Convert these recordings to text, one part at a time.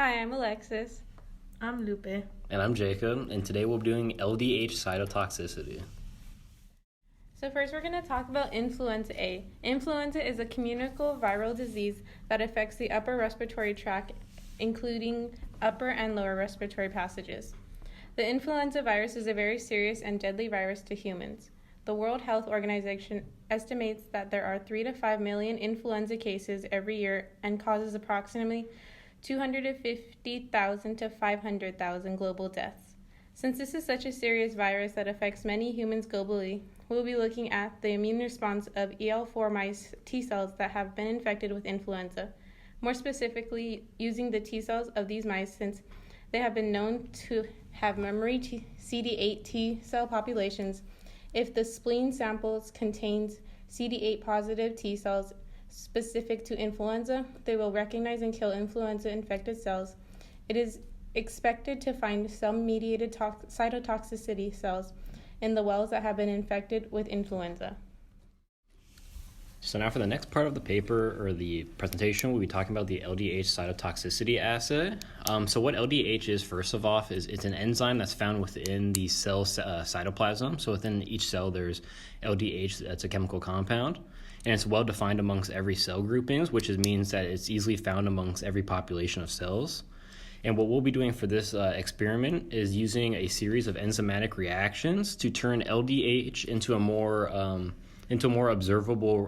Hi, I'm Alexis. I'm Lupe. And I'm Jacob, and today we'll be doing LDH cytotoxicity. So first we're going to talk about influenza A. Influenza is a communicable viral disease that affects the upper respiratory tract, including upper and lower respiratory passages. The influenza virus is a very serious and deadly virus to humans. The World Health Organization estimates that there are 3 to 5 million influenza cases every year and causes approximately 250,000 to 500,000 global deaths. Since this is such a serious virus that affects many humans globally, we'll be looking at the immune response of EL4 mice T cells that have been infected with influenza. More specifically, using the T cells of these mice since they have been known to have memory CD8 T cell populations. If the spleen samples contains CD8 positive T cells specific to influenza, they will recognize and kill influenza-infected cells. It is expected to find cell-mediated cytotoxicity cells in the wells that have been infected with influenza. So now for the next part of the paper or the presentation, we'll be talking about the LDH cytotoxicity assay. So what LDH is, first of all, is it's an enzyme that's found within the cell cytoplasm. So within each cell, there's LDH, that's a chemical compound. And it's well defined amongst every cell groupings, which means that it's easily found amongst every population of cells. And what we'll be doing for this experiment is using a series of enzymatic reactions to turn LDH into a more observable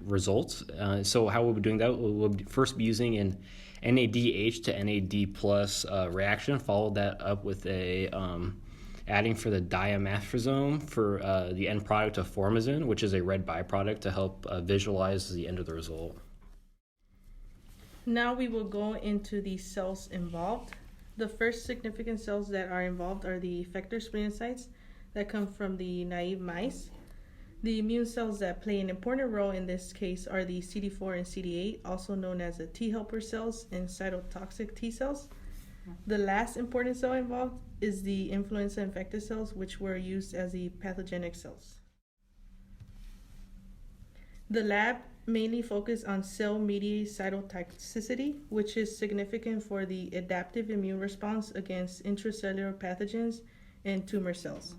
results. So how we'll be doing that, we'll first be using an NADH to NAD plus reaction, followed that up with a adding for the diamorphisome for the end product of formazine, which is a red byproduct to help visualize the end of the result. Now we will go into the cells involved. The first significant cells that are involved are the effector splenocytes that come from the naive mice. The immune cells that play an important role in this case are the CD4 and CD8, also known as the T helper cells and cytotoxic T cells. The last important cell involved is the influenza infected cells, which were used as the pathogenic cells. The lab mainly focused on cell-mediated cytotoxicity, which is significant for the adaptive immune response against intracellular pathogens and tumor cells.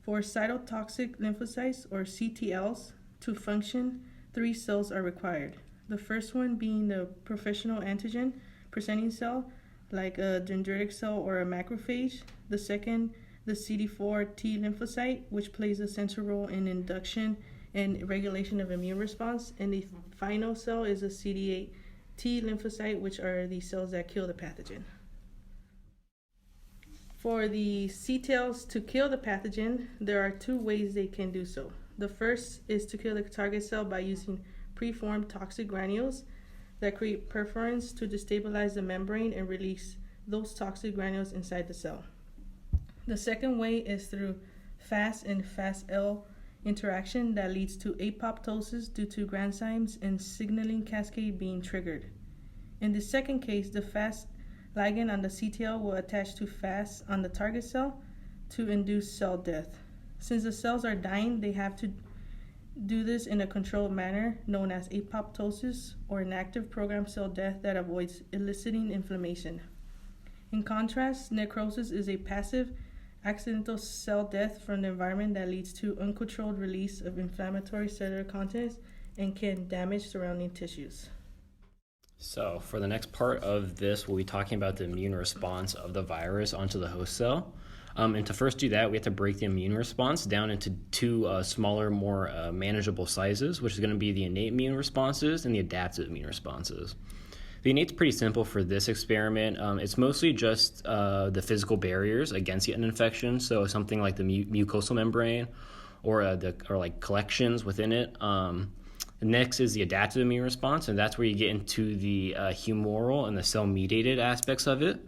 For cytotoxic lymphocytes, or CTLs, to function, 3 cells are required. The first one being the professional antigen presenting cell, like a dendritic cell or a macrophage. The second, the CD4 T lymphocyte, which plays a central role in induction and regulation of immune response. And the final cell is a CD8 T lymphocyte, which are the cells that kill the pathogen. For the CTLs to kill the pathogen, there are 2 ways they can do so. The first is to kill the target cell by using preformed toxic granules that create perforins to destabilize the membrane and release those toxic granules inside the cell. The second way is through Fas and Fas-L interaction that leads to apoptosis due to granzymes and signaling cascade being triggered. In the second case, the Fas ligand on the CTL will attach to Fas on the target cell to induce cell death. Since the cells are dying, they have to do this in a controlled manner known as apoptosis, or an active programmed cell death that avoids eliciting inflammation. In contrast, necrosis is a passive accidental cell death from the environment that leads to uncontrolled release of inflammatory cellular contents and can damage surrounding tissues. So for the next part of this, we'll be talking about the immune response of the virus onto the host cell. And to first do that, we have to break the immune response down into 2 smaller, more manageable sizes, which is going to be the innate immune responses and the adaptive immune responses. The innate's pretty simple for this experiment. It's mostly just the physical barriers against an infection, so something like the mucosal membrane or like collections within it. Next is the adaptive immune response, and that's where you get into the humoral and the cell-mediated aspects of it.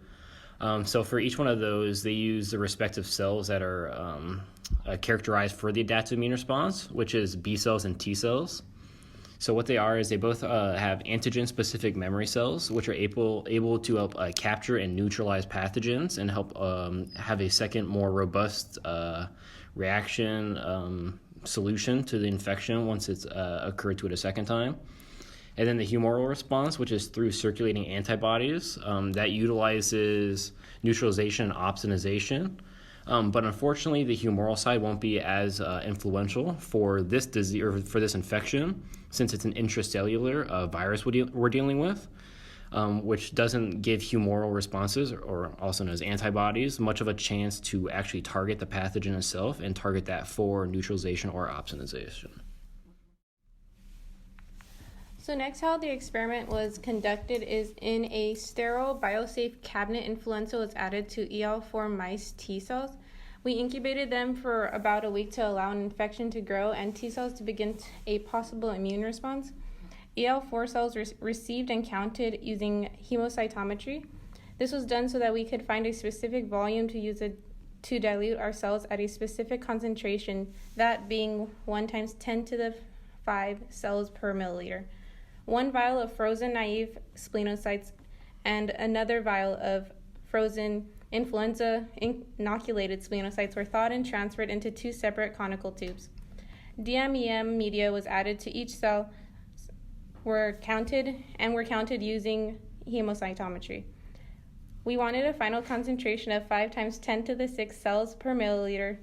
So for each one of those, they use the respective cells that are characterized for the adaptive immune response, which is B cells and T cells. So what they are is they both have antigen-specific memory cells, which are able to help capture and neutralize pathogens and help have a second, more robust reaction solution to the infection once it's occurred to it a second time. And then the humoral response, which is through circulating antibodies, that utilizes neutralization and opsonization. But unfortunately, the humoral side won't be as influential for this disease or for this infection, since it's an intracellular virus we're dealing with, which doesn't give humoral responses, or also known as antibodies, much of a chance to actually target the pathogen itself and target that for neutralization or opsonization. So next, how the experiment was conducted is in a sterile, biosafe cabinet. Influenza was added to EL4 mice T cells. We incubated them for about a week to allow an infection to grow and T cells to begin a possible immune response. EL4 cells received and counted using hemocytometry. This was done so that we could find a specific volume to dilute our cells at a specific concentration, that being 1 × 10⁵ cells per milliliter. 1 vial of frozen naive splenocytes and another vial of frozen influenza inoculated splenocytes were thawed and transferred into 2 separate conical tubes. DMEM media was added to each cell, were counted using hemocytometry. We wanted a final concentration of 5 × 10⁶ cells per milliliter,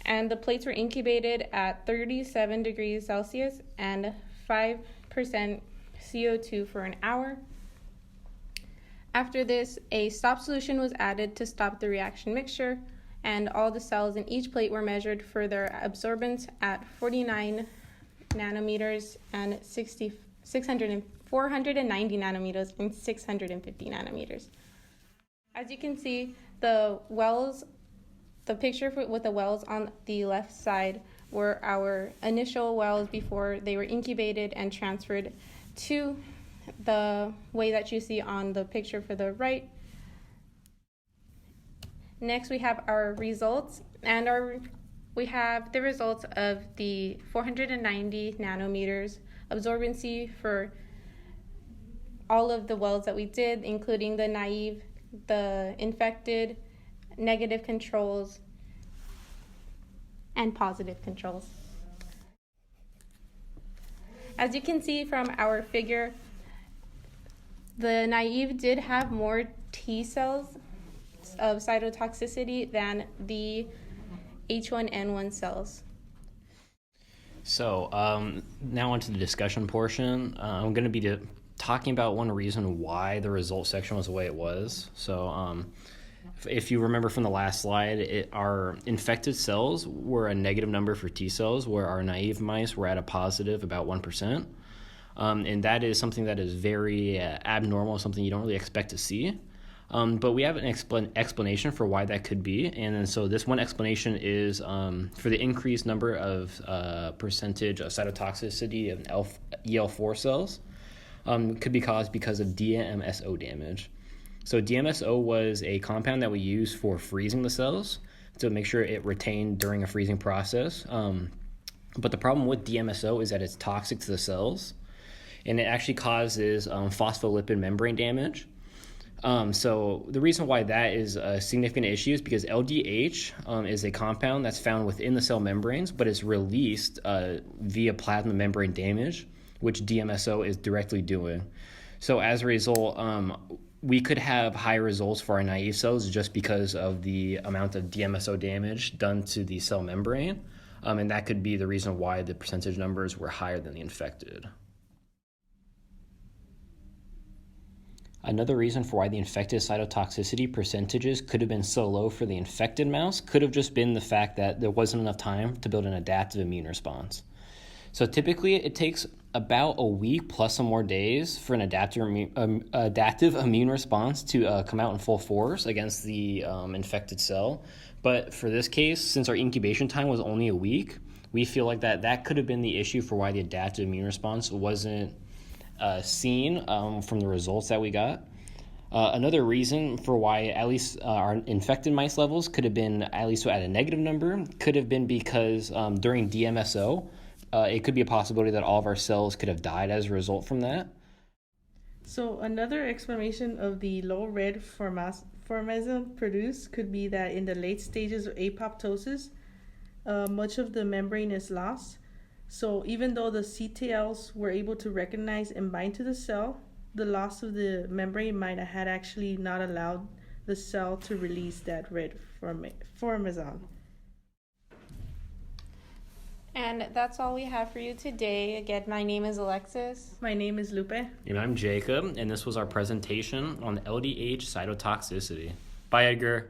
and the plates were incubated at 37 degrees Celsius and 5% CO2 for an hour. After this, a stop solution was added to stop the reaction mixture, and all the cells in each plate were measured for their absorbance at 49 nanometers and 490 nanometers and 650 nanometers. As you can see, the picture with the wells on the left side were our initial wells before they were incubated and transferred to the way that you see on the picture for the right. Next, we have our results, and we have the results of the 490 nanometers absorbency for all of the wells that we did, including the naive, the infected, negative controls, and positive controls. As you can see from our figure, the naive did have more T cells of cytotoxicity than the H1N1 cells. So now onto the discussion portion. I'm going to be talking about one reason why the results section was the way it was. So if you remember from the last slide, our infected cells were a negative number for T cells, where our naive mice were at a positive about 1%. And that is something that is very abnormal, something you don't really expect to see. But we have an explanation for why that could be. And then, so this one explanation is for the increased number of percentage of cytotoxicity of EL4 cells could be caused because of DMSO damage. So DMSO was a compound that we use for freezing the cells to make sure it retained during a freezing process. But the problem with DMSO is that it's toxic to the cells, and it actually causes phospholipid membrane damage. So the reason why that is a significant issue is because LDH is a compound that's found within the cell membranes, but it's released via plasma membrane damage, which DMSO is directly doing. So as a result, we could have high results for our naive cells just because of the amount of DMSO damage done to the cell membrane, and that could be the reason why the percentage numbers were higher than the infected. Another reason for why the infected cytotoxicity percentages could have been so low for the infected mouse could have just been the fact that there wasn't enough time to build an adaptive immune response. So typically it takes about a week plus some more days for an adaptive immune response to come out in full force against the infected cell. But for this case, since our incubation time was only a week, we feel like that could have been the issue for why the adaptive immune response wasn't seen from the results that we got. Another reason for why at least our infected mice levels could have been at least at a negative number could have been because during DMSO, it could be a possibility that all of our cells could have died as a result from that. So another explanation of the low red formalism produced could be that in the late stages of apoptosis, much of the membrane is lost. So even though the CTLs were able to recognize and bind to the cell, the loss of the membrane might have had actually not allowed the cell to release that red formazole. And that's all we have for you today. Again, my name is Alexis. My name is Lupe. And I'm Jacob, and this was our presentation on LDH cytotoxicity. Bye, Edgar.